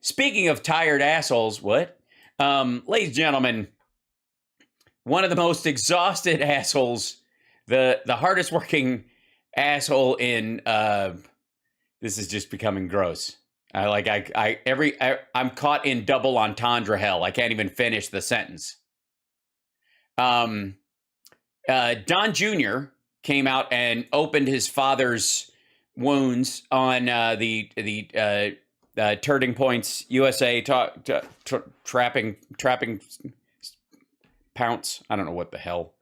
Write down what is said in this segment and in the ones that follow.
Speaking of tired assholes, what? Ladies and gentlemen, one of the most exhausted assholes, the hardest working asshole in this is just becoming gross. I'm caught in double entendre hell. I can't even finish the sentence. Don Jr. came out and opened his father's wounds on the Turding Points USA trapping pounce. I don't know what the hell.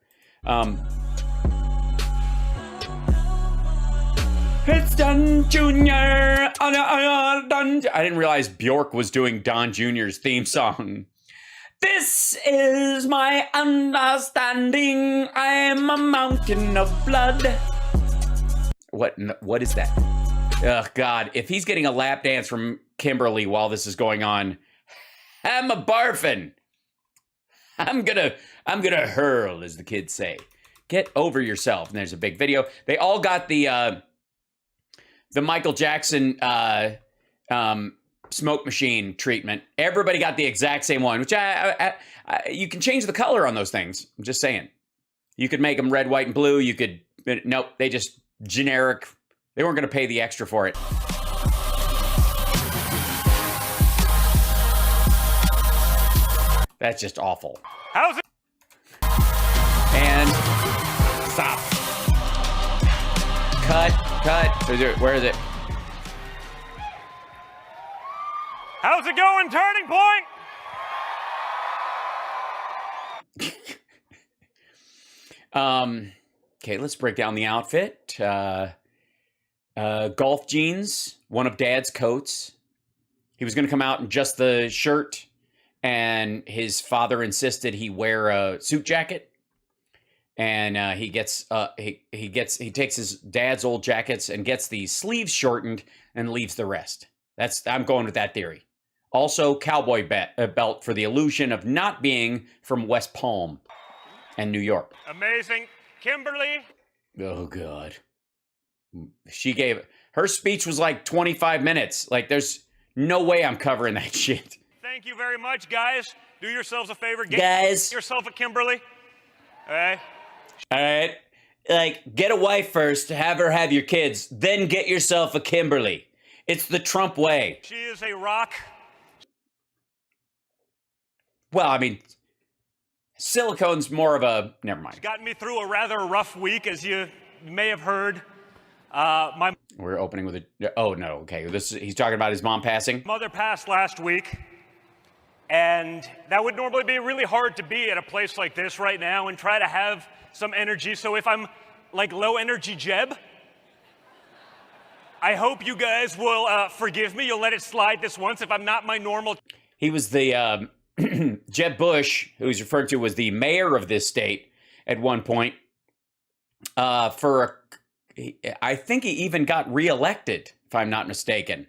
It's Don Jr. I didn't realize Bjork was doing Don Jr.'s theme song. This is my understanding. I'm a mountain of blood. What is that? Oh, God. If he's getting a lap dance from Kimberly while this is going on, I'm a barfing. I'm gonna hurl, as the kids say. Get over yourself. And there's a big video. They all got the Michael Jackson smoke machine treatment. Everybody got the exact same one, which you can change the color on those things. I'm just saying. You could make them red, white, and blue. You could, nope, they just generic. They weren't going to pay the extra for it. That's just awful. How's it? And stop. Cut. Where is it? How's it going, Turning Point? Okay, let's break down the outfit. Golf jeans, one of Dad's coats. He was going to come out in just the shirt, and his father insisted he wear a suit jacket. And he takes his dad's old jackets and gets the sleeves shortened and leaves the rest. I'm going with that theory. Also, cowboy belt for the illusion of not being from West Palm and New York. Amazing. Kimberly. Oh, God. Her speech was like 25 minutes. Like, there's no way I'm covering that shit. Thank you very much, guys. Do yourselves a favor. Get yourself a Kimberly. All right. All right. Like, get a wife first, have her have your kids, then get yourself a Kimberly. It's the Trump way. She is a rock. Well, I mean, silicone's more of a... Never mind. She's gotten me through a rather rough week, as you may have heard. We're opening with a... Oh, no. Okay. He's talking about his mom passing. Mother passed last week. And that would normally be really hard to be at a place like this right now and try to have some energy. So if I'm like low energy Jeb, I hope you guys will forgive me. You'll let it slide this once if I'm not my normal. He was the Jeb Bush, who he's referred to as the mayor of this state at one point. I think he even got reelected, if I'm not mistaken.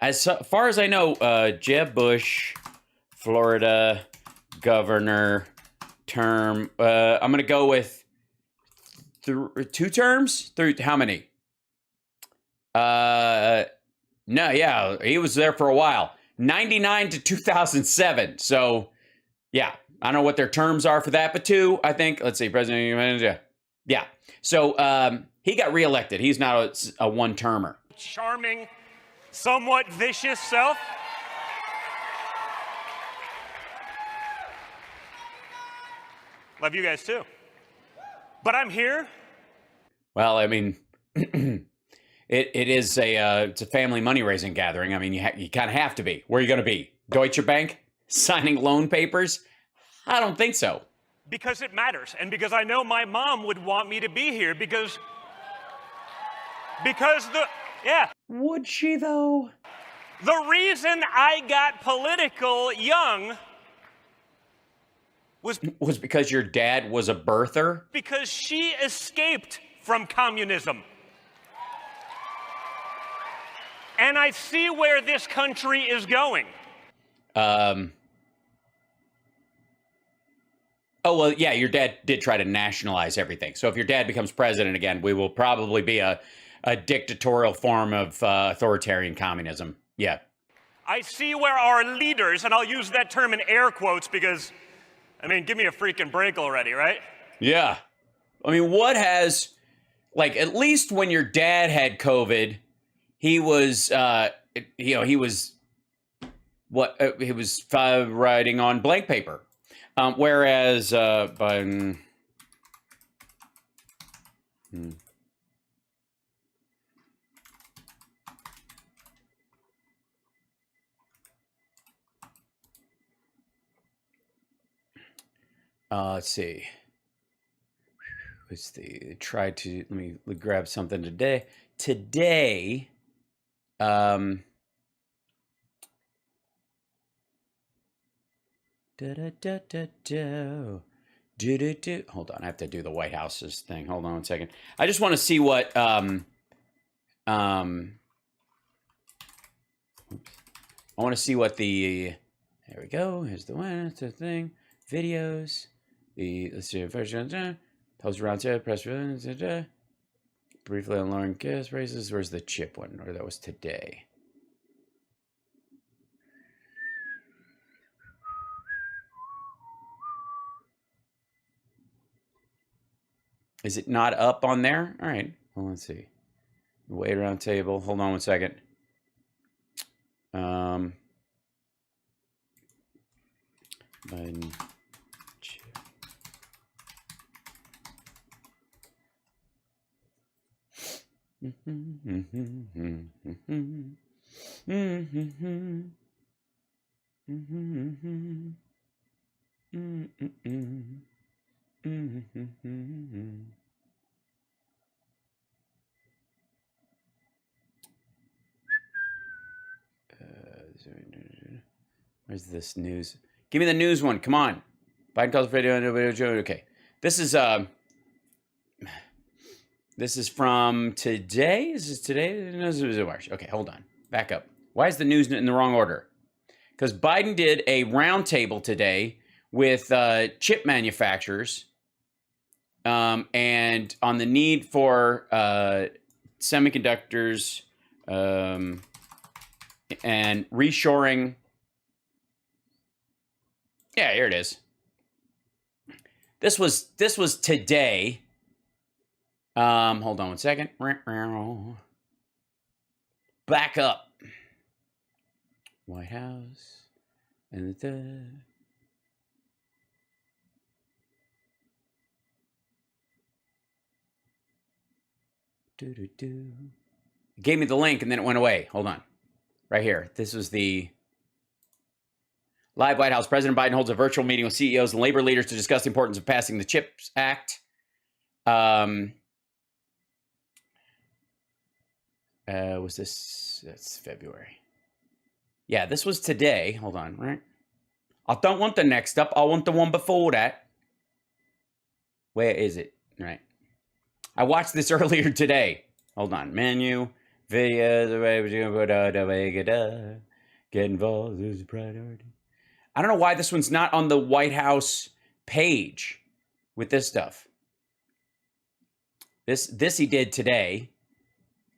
As far as I know, Jeb Bush, Florida governor term. I'm going to go with 2 terms. How many? No, yeah, he was there for a while. 99 to 2007. So, yeah, I don't know what their terms are for that, but 2, I think. Let's see, president. Yeah. So he got reelected. He's not a one-termer. Charming, somewhat vicious self. Love you guys too. But I'm here. Well, I mean, it's a family money-raising gathering. I mean, you kind of have to be. Where are you going to be? Deutsche Bank? Signing loan papers? I don't think so. Because it matters. And because I know my mom would want me to be here because yeah. Would she, though? The reason I got political young was because your dad was a birther? Because she escaped from communism. And I see where this country is going. Oh, well, yeah, your dad did try to nationalize everything. So if your dad becomes president again, we will probably be a dictatorial form of authoritarian communism. Yeah. I see where our leaders, and I'll use that term in air quotes because, I mean, give me a freaking break already, right? Yeah. I mean, what has, like, at least when your dad had COVID, he was, he was writing on blank paper. Whereas Biden... let's see. Let's see. Try to, let me grab something today. Today, hold on, I have to do the White House's thing. Hold on one second. I just want to see what I want to see what the, there we go. Here's the one, that's the thing. Videos. Let's see, first post around to press briefly on lowering gas prices. Where's the chip one? Or that was today. Is it not up on there? All right. Well, let's see. Wait around table. Hold on one second. Biden. Where's this news? Give me the news one. Come on. Biden calls for video. Okay. This is from today. Is this today? No, this was March. Okay, hold on. Back up. Why is the news in the wrong order? Because Biden did a roundtable today with chip manufacturers and on the need for semiconductors and reshoring. Yeah, here it is. This was today. Hold on one second. Back up. White House and the It gave me the link and then it went away. Hold on. Right here. This was the live White House. President Biden holds a virtual meeting with CEOs and labor leaders to discuss the importance of passing the CHIPS Act. Was this? That's February. Yeah, this was today. Hold on, right? I don't want the next up. I want the one before that. Where is it? Right. I watched this earlier today. Hold on. Menu, video, the way we're get involved is a priority. I don't know why this one's not on the White House page with this stuff. This he did today.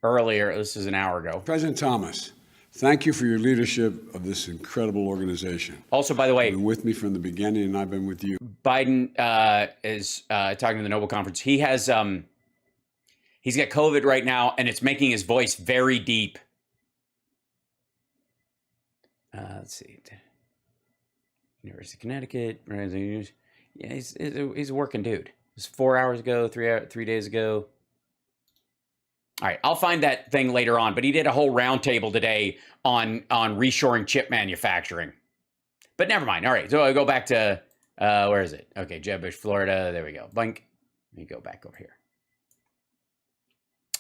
Earlier, this is an hour ago. President Thomas, thank you for your leadership of this incredible organization. Also, by the way, you've been with me from the beginning, and I've been with you. Biden is talking to the Nobel Conference. He has he's got COVID right now, and it's making his voice very deep. Let's see, University of Connecticut. Yeah, he's a working dude. It was 4 hours ago, 3 days ago. All right, I'll find that thing later on, but he did a whole roundtable today on reshoring chip manufacturing. But never mind. All right, so I go back to, where is it? Okay, Jeb Bush, Florida. There we go. Blink. Let me go back over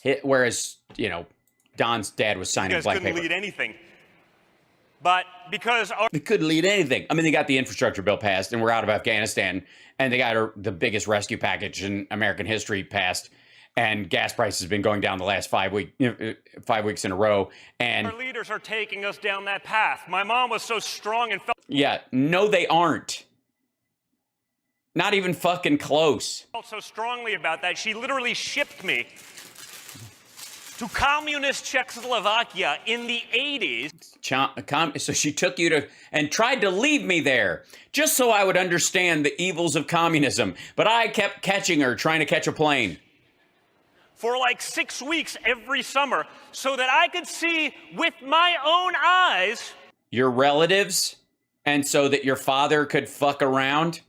here. Whereas, Don's dad was signing blank paper. Couldn't lead anything. But because they couldn't lead anything. I mean, they got the infrastructure bill passed, and we're out of Afghanistan, and they got the biggest rescue package in American history passed. And gas prices have been going down the last 5 weeks in a row. And our leaders are taking us down that path. My mom was so strong and felt. Yeah, no, they aren't. Not even fucking close. Felt so strongly about that. She literally shipped me to communist Czechoslovakia in the 80s. So she took you to and tried to leave me there just so I would understand the evils of communism. But I kept catching her, trying to catch a plane. For like 6 weeks every summer so that I could see with my own eyes your relatives, and so that your father could fuck around.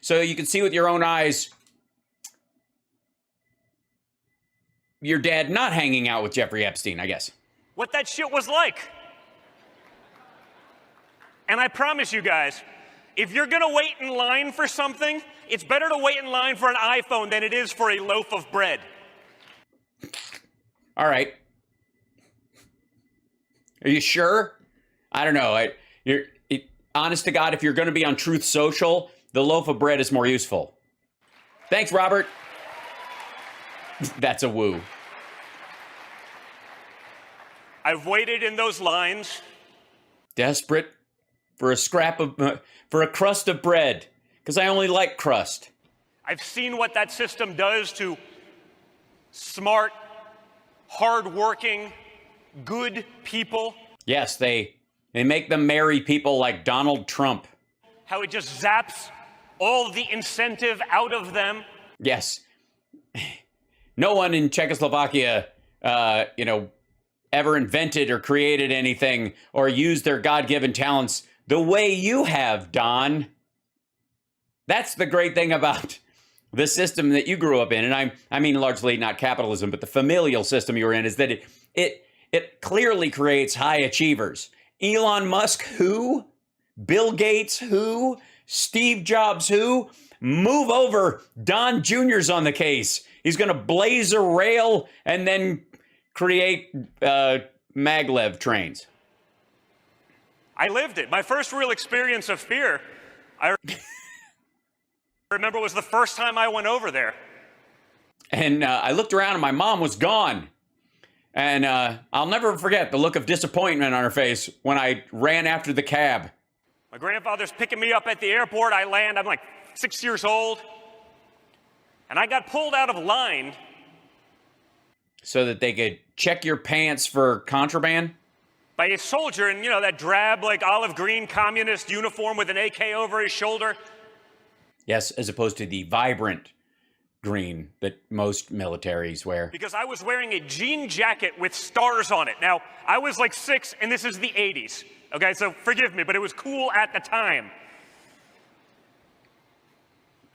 So you can see with your own eyes your dad not hanging out with Jeffrey Epstein, I guess. What that shit was like. And I promise you guys, if you're gonna wait in line for something, it's better to wait in line for an iPhone than it is for a loaf of bread. All right. Are you sure? I don't know. Honest to God, if you're going to be on Truth Social, the loaf of bread is more useful. Thanks, Robert. That's a woo. I've waited in those lines. Desperate for for a crust of bread, because I only like crust. I've seen what that system does to smart, hardworking, good people. Yes, they make them marry people like Donald Trump. How it just zaps all the incentive out of them. Yes. No one in Czechoslovakia, ever invented or created anything or used their God-given talents the way you have, Don. That's the great thing about the system that you grew up in. And I mean largely not capitalism, but the familial system you were in, is that it clearly creates high achievers. Elon Musk, who? Bill Gates, who? Steve Jobs, who? Move over. Don Jr.'s on the case. He's going to blaze a rail and then create maglev trains. I lived it. My first real experience of fear, I remember, was the first time I went over there. And I looked around and my mom was gone. And I'll never forget the look of disappointment on her face when I ran after the cab. My grandfather's picking me up at the airport. I land. I'm like 6 years old. And I got pulled out of line. So that they could check your pants for contraband? By a soldier in, that drab, like olive green communist uniform with an AK over his shoulder. Yes, as opposed to the vibrant green that most militaries wear. Because I was wearing a jean jacket with stars on it. Now, I was like 6, and this is the 80s. Okay, so forgive me, but it was cool at the time.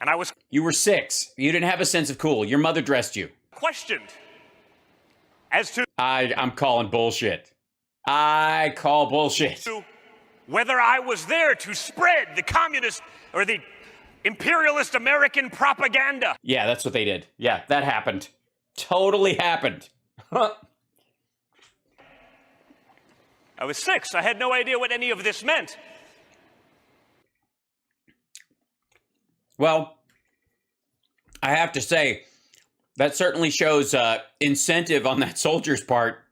And You were 6. You didn't have a sense of cool. Your mother dressed you. Questioned as to... I'm calling bullshit. I call bullshit. Whether I was there to spread the communist or the imperialist American propaganda. Yeah, that's what they did. Yeah, that happened. Totally happened. I was 6. I had no idea what any of this meant. Well, I have to say, that certainly shows incentive on that soldier's part.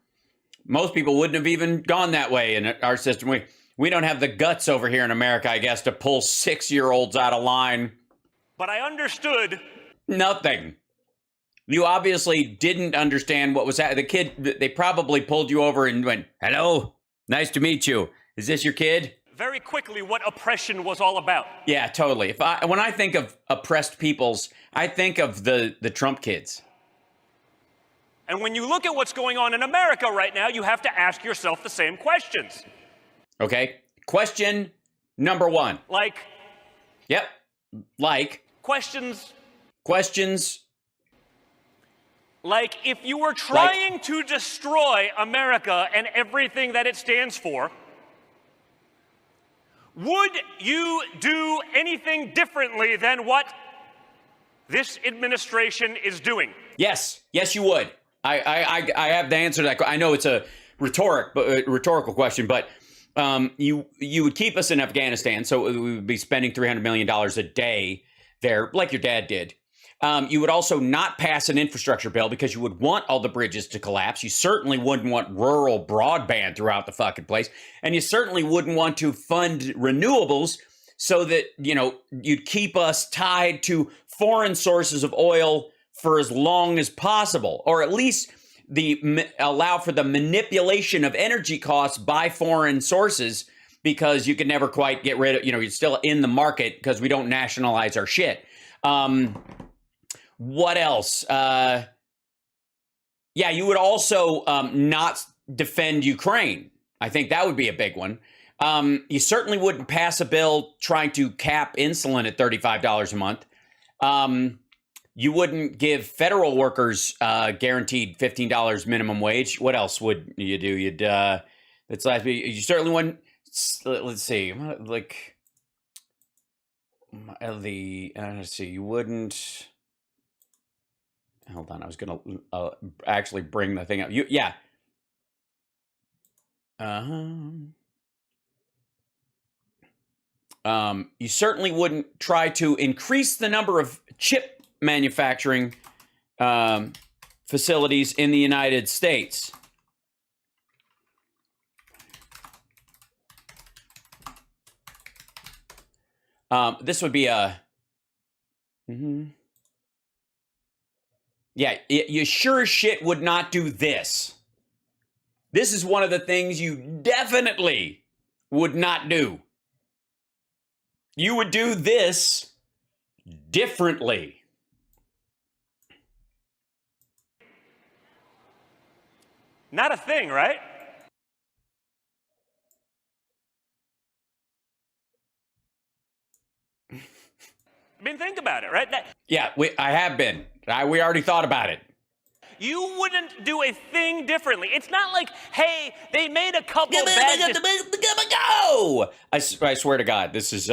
Most people wouldn't have even gone that way in our system. We don't have the guts over here in America, I guess, to pull 6-year-olds out of line. But I understood nothing. You obviously didn't understand what was happening. The kid, they probably pulled you over and went, "Hello, nice to meet you. Is this your kid?" Very quickly what oppression was all about. Yeah, totally. When I think of oppressed peoples, I think of the Trump kids. And when you look at what's going on in America right now, you have to ask yourself the same questions. Okay. Question number 1. Like? Yep. Like? Questions. Like, if you were trying to destroy America and everything that it stands for, would you do anything differently than what this administration is doing? Yes. Yes, you would. I have the answer to that. I know it's a rhetorical question, but you would keep us in Afghanistan, so we would be spending $300 million a day there, like your dad did. You would also not pass an infrastructure bill because you would want all the bridges to collapse. You certainly wouldn't want rural broadband throughout the fucking place. And you certainly wouldn't want to fund renewables so that, you'd keep us tied to foreign sources of oil for as long as possible, or at least allow for the manipulation of energy costs by foreign sources, because you can never quite get rid of, you're still in the market because we don't nationalize our shit. What else? Yeah, you would also not defend Ukraine. I think that would be a big one. You certainly wouldn't pass a bill trying to cap insulin at $35 a month. You wouldn't give federal workers guaranteed $15 minimum wage. What else would you do? You certainly wouldn't. Let's see, like let's see. You wouldn't. Hold on, I was gonna actually bring the thing up. Yeah. You certainly wouldn't try to increase the number of chip manufacturing facilities in the United States. This would be a... Yeah, you sure as shit would not do this. This is one of the things you definitely would not do. You would do this differently. Not a thing, right? I mean, think about it, right? Yeah, I have been. We already thought about it. You wouldn't do a thing differently. It's not like, hey, they made a couple bad Go! I swear to God, this is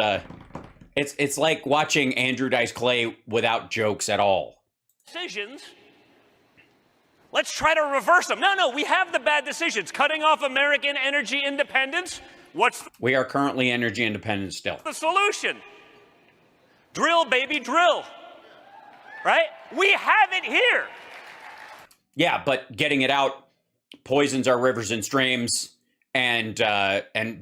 it's like watching Andrew Dice Clay without jokes at all. Decisions. Let's try to reverse them. No, we have the bad decisions. Cutting off American energy independence. We are currently energy independent still. The solution? Drill, baby, drill. Right? We have it here. Yeah, but getting it out poisons our rivers and streams and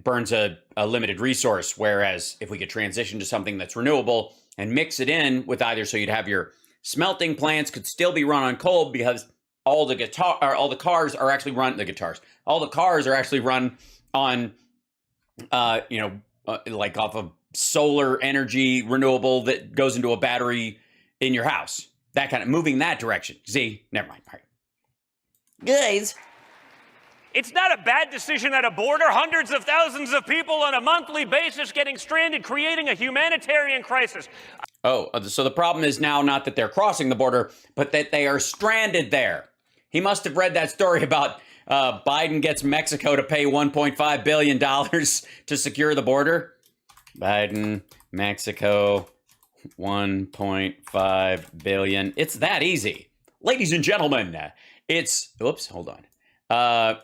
burns a limited resource. Whereas if we could transition to something that's renewable and mix it in with either, so you'd have your smelting plants could still be run on coal, because all the cars are actually run on like off of solar energy, renewable, that goes into a battery in your house. That kind of moving that direction. See, never mind. All right. Guys, it's not a bad decision at a border. Hundreds of thousands of people on a monthly basis getting stranded, creating a humanitarian crisis. Oh, so the problem is now not that they're crossing the border, but that they are stranded there. He must have read that story about Biden gets Mexico to pay $1.5 billion to secure the border. Biden, Mexico, 1.5 billion. It's that easy. Ladies and gentlemen, it's... Oops, hold on.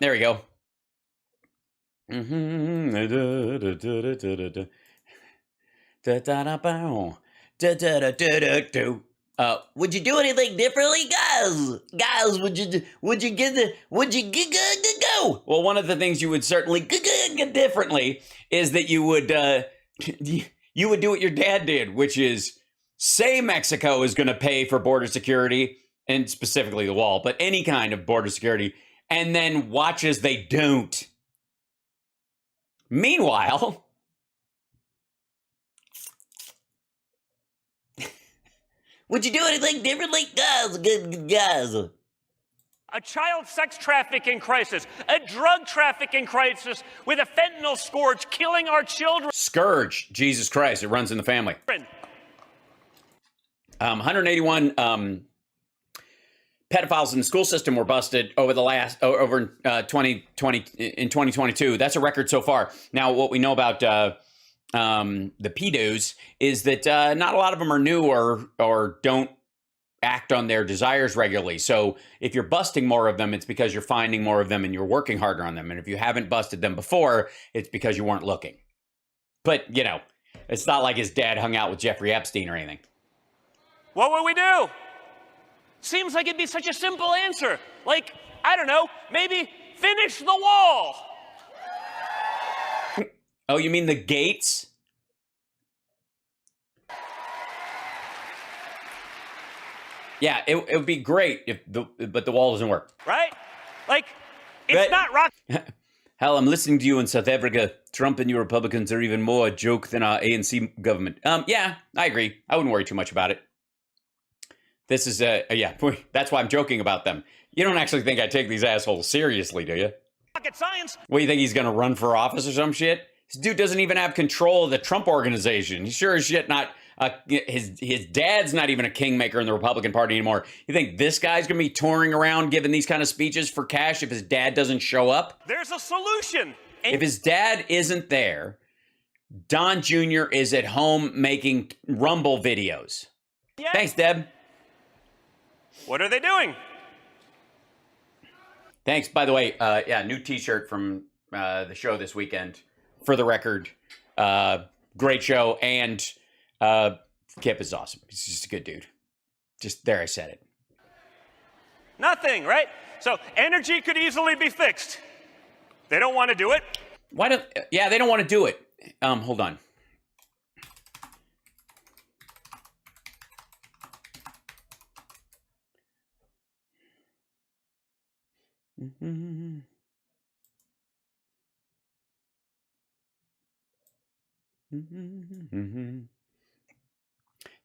There we go. Would you do anything differently, guys? Guys, would you go? Well, one of the things you would certainly get differently is that you would do what your dad did, which is say Mexico is going to pay for border security, and specifically the wall, but any kind of border security, and then watch as they don't. Meanwhile, would you do anything differently? Guys. A child sex trafficking crisis, a drug trafficking crisis with a fentanyl scourge killing our children. Scourge, Jesus Christ, it runs in the family. 181 pedophiles in the school system were busted over the last in 2022. That's a record so far. Now, what we know about the pedos is that not a lot of them are new or don't act on their desires regularly. So if you're busting more of them, it's because you're finding more of them and you're working harder on them. And if you haven't busted them before, it's because you weren't looking. But, it's not like his dad hung out with Jeffrey Epstein or anything. What would we do? Seems like it'd be such a simple answer. Like, I don't know, maybe finish the wall. Oh, you mean the gates? Yeah, it would be great but the wall doesn't work. Right? Like, it's not rock. Hell, I'm listening to you in South Africa. Trump and you Republicans are even more a joke than our ANC government. Yeah, I agree. I wouldn't worry too much about it. This is, yeah, that's why I'm joking about them. You don't actually think I take these assholes seriously, do you? Rocket science. What, do you think he's going to run for office or some shit? This dude doesn't even have control of the Trump organization. He's sure as shit not, his dad's not even a kingmaker in the Republican Party anymore. You think this guy's going to be touring around giving these kind of speeches for cash if his dad doesn't show up? There's a solution. If his dad isn't there, Don Jr. is at home making Rumble videos. Yeah. Thanks, Deb. What are they doing? Thanks. By the way, yeah, new T-shirt from the show this weekend. For the record, great show, and Kip is awesome. He's just a good dude. Just there, I said it. Nothing, right? So energy could easily be fixed. They don't want to do it. Why don't? Yeah, they don't want to do it. Hold on.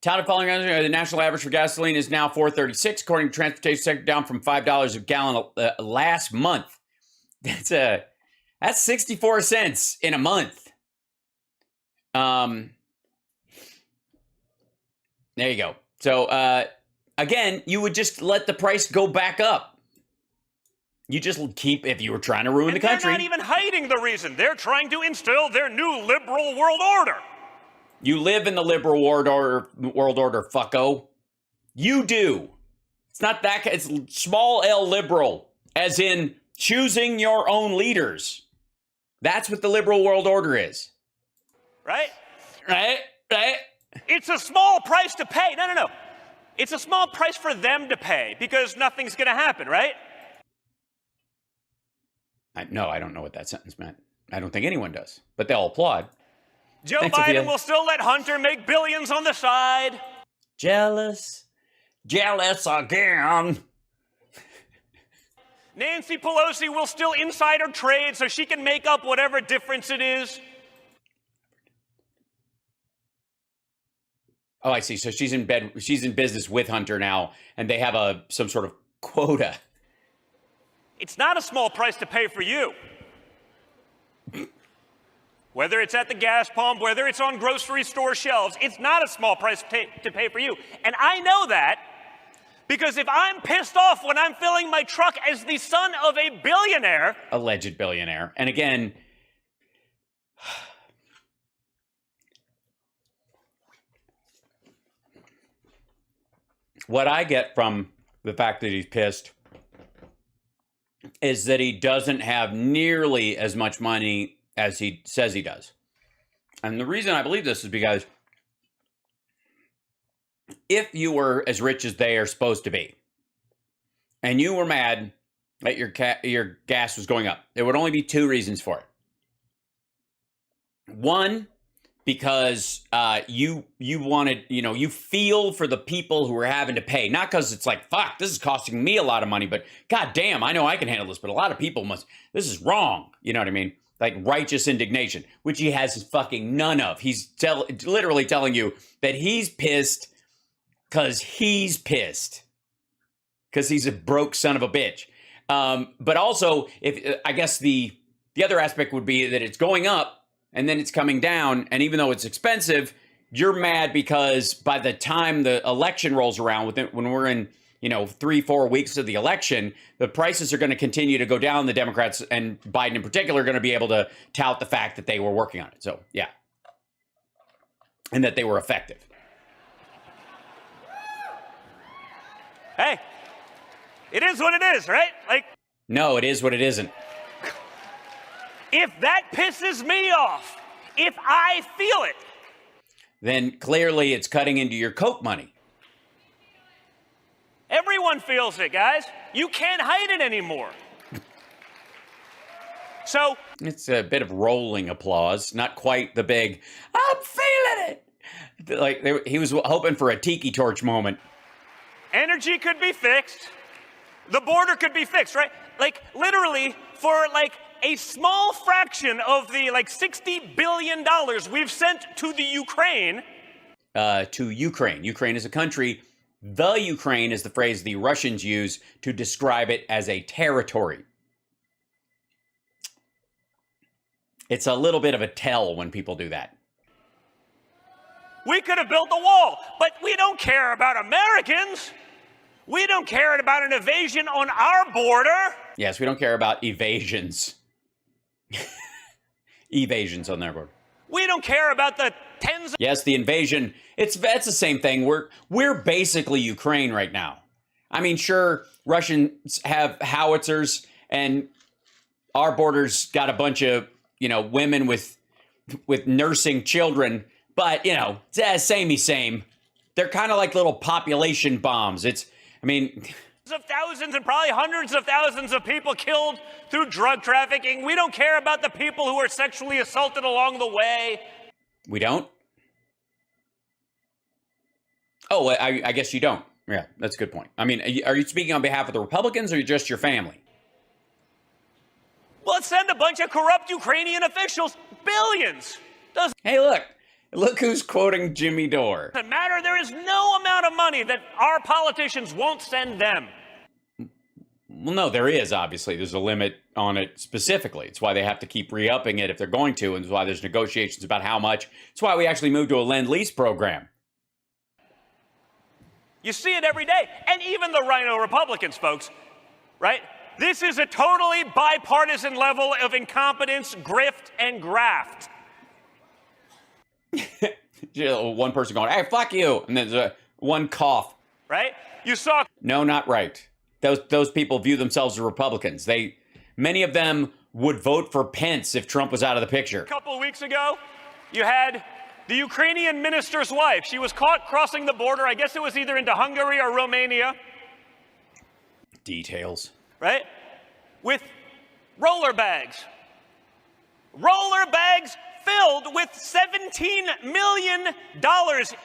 Touted following the national average for gasoline is now $4.36, according to Transportation Sector, down from $5 a gallon last month. That's 64 cents in a month. There you go. So again, you would just let the price go back up. You just keep, if you were trying to ruin the country. They're not even hiding the reason. They're trying to instill their new liberal world order. You live in the liberal world order, fucko. You do. It's not that, it's small L liberal, as in choosing your own leaders. That's what the liberal world order is. Right? Right? It's a small price to pay. No. It's a small price for them to pay because nothing's going to happen, right? No, I don't know what that sentence meant. I don't think anyone does, but they'll applaud. Joe Thanks, Biden Sophia. will still let Hunter make billions on the side. Jealous again. Nancy Pelosi will still insider trade so she can make up whatever difference it is. Oh, I see. So she's in business with Hunter now, and they have some sort of quota. It's not a small price to pay for you. Whether it's at the gas pump, whether it's on grocery store shelves, it's not a small price to pay for you. And I know that because if I'm pissed off when I'm filling my truck as the son of a billionaire, alleged billionaire, and again, what I get from the fact that he's pissed is that he doesn't have nearly as much money as he says he does. And the reason I believe this is because if you were as rich as they are supposed to be, and you were mad that your gas was going up, there would only be two reasons for it. One, because you wanted, you feel for the people who are having to pay, not because it's like, fuck, this is costing me a lot of money, but god damn, I know I can handle this, but a lot of people this is wrong. You know what I mean? Like righteous indignation, which he has fucking none of. He's literally telling you that he's pissed because he's pissed. Because he's a broke son of a bitch. But also, I guess the other aspect would be that it's going up, and then it's coming down, and even though it's expensive, you're mad because by the time the election rolls around, when we're in 3-4 weeks of the election, the prices are going to continue to go down. The Democrats and Biden in particular are going to be able to tout the fact that they were working on it. So yeah, and that they were effective. Hey, it is what it is, right? No, it is what it isn't. If that pisses me off, if I feel it, then clearly it's cutting into your Coke money. Everyone feels it, guys. You can't hide it anymore. So it's a bit of rolling applause, not quite the big, I'm feeling it. Like he was hoping for a tiki torch moment. Energy could be fixed. The border could be fixed, right? Like, literally, for like a small fraction of the like $60 billion we've sent to the Ukraine. To Ukraine. Ukraine is a country. The Ukraine is the phrase the Russians use to describe it as a territory. It's a little bit of a tell when people do that. We could have built a wall, but we don't care about Americans. We don't care about an invasion on our border. Yes, we don't care about evasions. Evasions on their border. We don't care about the tens of... Yes, the invasion. That's the same thing. We're basically Ukraine right now. I mean, sure, Russians have howitzers, and our border's got a bunch of, women with nursing children. But, it's same. They're kind of like little population bombs. Of thousands and probably hundreds of thousands of people killed through drug trafficking. We don't care about the people who are sexually assaulted along the way. We don't? Oh, I guess you don't. Yeah, that's a good point. I mean, are you speaking on behalf of the Republicans or just your family? Let's send a bunch of corrupt Ukrainian officials billions. Hey, look who's quoting Jimmy Dore. Doesn't matter. There is no amount of money that our politicians won't send them. Well, no, there is, obviously. There's a limit on it specifically. It's why they have to keep re-upping it if they're going to, and it's why there's negotiations about how much. It's why we actually moved to a Lend-Lease program. You see it every day. And even the Rhino Republicans, folks, right? This is a totally bipartisan level of incompetence, grift, and graft. One person going, hey, fuck you. And then one cough. Right? You saw... No, not right. Those people view themselves as Republicans. Many of them would vote for Pence if Trump was out of the picture. A couple of weeks ago, you had the Ukrainian minister's wife. She was caught crossing the border. I guess it was either into Hungary or Romania. Details. Right? With roller bags. Roller bags filled with $17 million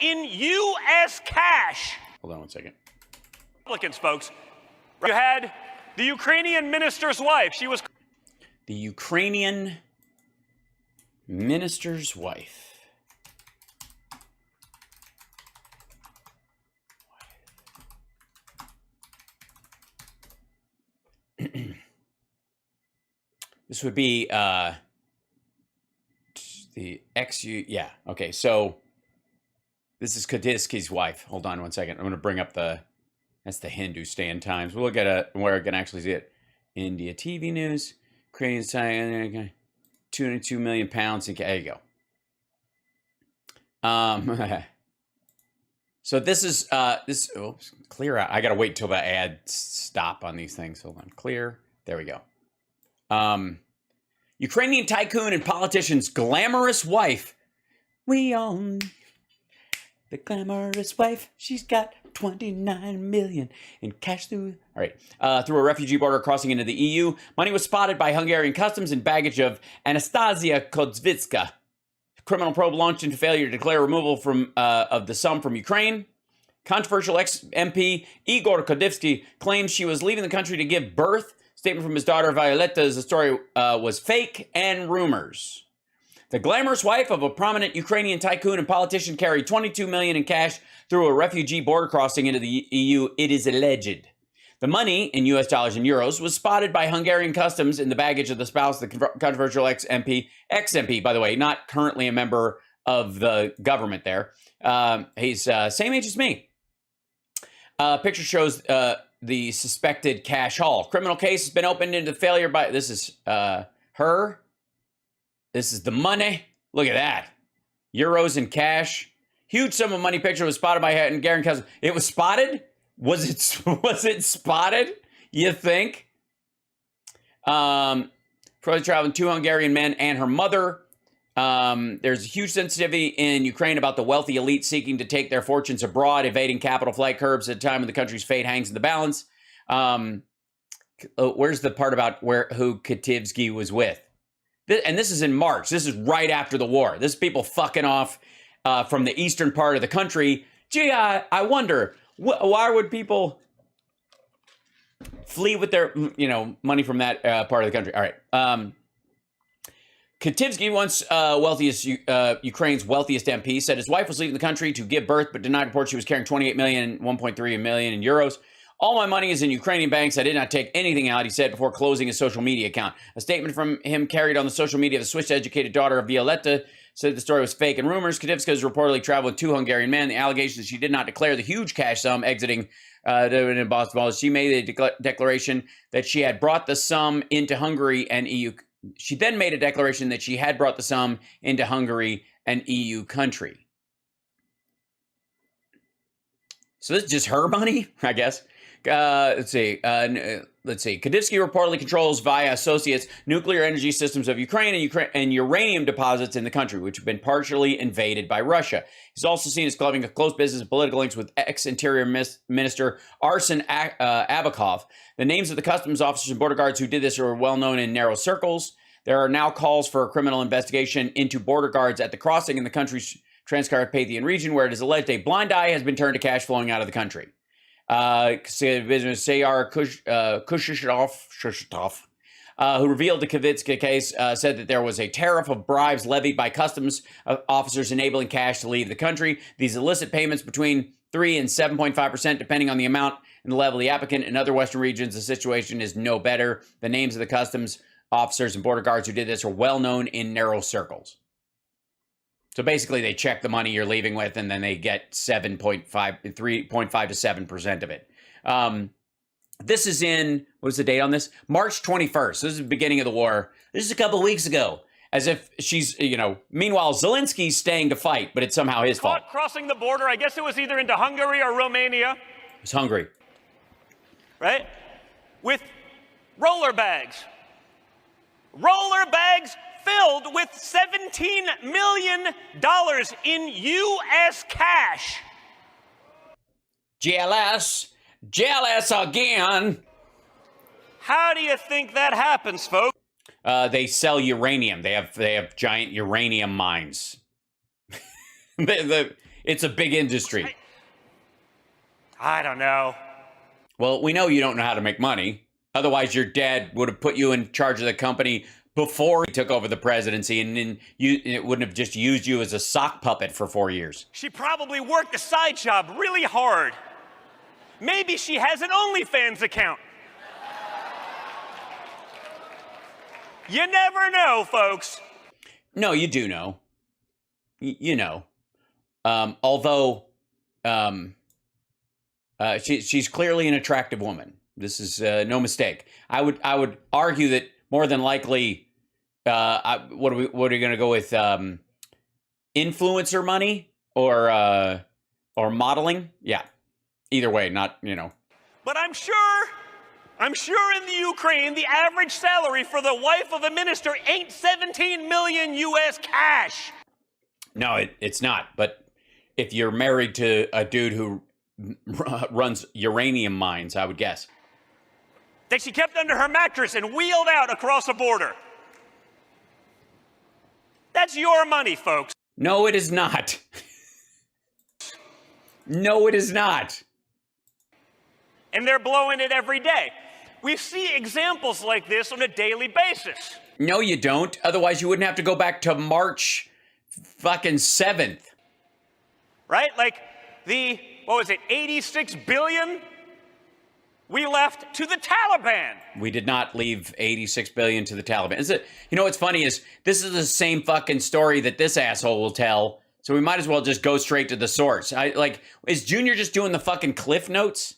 in U.S. cash. Hold on one second. Republicans, folks. You had the Ukrainian minister's wife. She was... The Ukrainian minister's wife. This would be the yeah, okay, so this is Kadisky's wife. Hold on one second. I'm going to bring up that's the Hindustan Times. We'll look at where I can actually see it. India TV news. Ukrainian 202 million pounds. There you go. So this is, clear out. I got to wait till the ads stop on these things. Hold on. Clear. There we go. Ukrainian tycoon and politician's glamorous wife. We own the glamorous wife. She's got 29 million in cash through a refugee border crossing into the EU. Money was spotted by Hungarian customs and baggage of Anastasia Kodzvitska. Criminal probe launched into failure to declare removal of the sum from Ukraine. Controversial ex-MP Igor Kodivsky claims she was leaving the country to give birth. Statement from his daughter Violetta is the story was fake and rumors. The glamorous wife of a prominent Ukrainian tycoon and politician carried 22 million in cash through a refugee border crossing into the EU, it is alleged. The money, in US dollars and euros, was spotted by Hungarian customs in the baggage of the spouse of the controversial ex-MP, by the way, not currently a member of the government there. He's same age as me. Picture shows the suspected cash haul. Criminal case has been opened into failure by... This is her. This is the money. Look at that. Euros and cash. Huge sum of money. Picture was spotted by Hungarian customs. It was spotted? Was it spotted? You think? Probably traveling 2 Hungarian men and her mother. There's a huge sensitivity in Ukraine about the wealthy elite seeking to take their fortunes abroad, evading capital flight curbs at a time when the country's fate hangs in the balance. Where's the part about who Kativsky was with? And this is in March. This is right after the war. This is people fucking off from the eastern part of the country. Gee, I wonder, Why would people flee with their, money from that part of the country? All right. Kativsky, once Ukraine's wealthiest MP, said his wife was leaving the country to give birth, but denied reports she was carrying 28 million, 1.3 million in euros. All my money is in Ukrainian banks. I did not take anything out, he said before closing his social media account. A statement from him carried on the social media of the Swiss-educated daughter of Violetta said the story was fake and rumors. Kativska has reportedly traveled with 2 Hungarian men. The allegation is she did not declare the huge cash sum exiting in Boston. She made a declaration that she had brought the sum into Hungary and EU. She then made a declaration that she had brought the sum into Hungary, an EU country. So this is just her money, I guess. Let's see. Kativsky reportedly controls via associates nuclear energy systems of Ukraine and uranium deposits in the country, which have been partially invaded by Russia. He's also seen as having a close business and political links with ex-Interior Minister Arsen Avakov. The names of the customs officers and border guards who did this are well known in narrow circles. There are now calls for a criminal investigation into border guards at the crossing in the country's Transcarpathian region, where it is alleged a blind eye has been turned to cash flowing out of the country. Business Sayar Kushishov, who revealed the Kavitska case, said that there was a tariff of bribes levied by customs officers enabling cash to leave the country. These illicit payments between 3 and 7.5%, depending on the amount and the level of the applicant. In other Western regions, the situation is no better. The names of the customs officers and border guards who did this are well known in narrow circles. So basically, they check the money you're leaving with, and then they get 3.5 to 7% of it. This is in, what was the date on this? March 21st. This is the beginning of the war. This is a couple of weeks ago. As if she's, meanwhile, Zelensky's staying to fight, but it's somehow his fault. Crossing the border, I guess it was either into Hungary or Romania. It's Hungary. Right? With roller bags. Roller bags filled with $17 million in U.S. cash. GLS again. How do you think that happens, folks? They sell uranium. They have giant uranium mines. It's a big industry. I don't know. Well, we know you don't know how to make money. Otherwise, your dad would have put you in charge of the company before he took over the presidency, and then it wouldn't have just used you as a sock puppet for 4 years. She probably worked a side job really hard. Maybe she has an OnlyFans account. You never know, folks. No, you do know. You know. Although she's clearly an attractive woman. This is no mistake. I would argue that more than likely, what are we going to go with? Influencer money or modeling? Yeah. Either way, not. But I'm sure in the Ukraine, the average salary for the wife of a minister ain't 17 million U.S. cash. No, it's not. But if you're married to a dude who runs uranium mines, I would guess. That she kept under her mattress and wheeled out across a border. That's your money, folks. No, it is not. No, it is not. And they're blowing it every day. We see examples like this on a daily basis. No, you don't. Otherwise, you wouldn't have to go back to March fucking 7th. Right? Like the, 86 billion we left to the Taliban. We did not leave 86 billion to the Taliban. What's funny is this is the same fucking story that this asshole will tell. So we might as well just go straight to the source. Is Junior just doing the fucking Cliff Notes?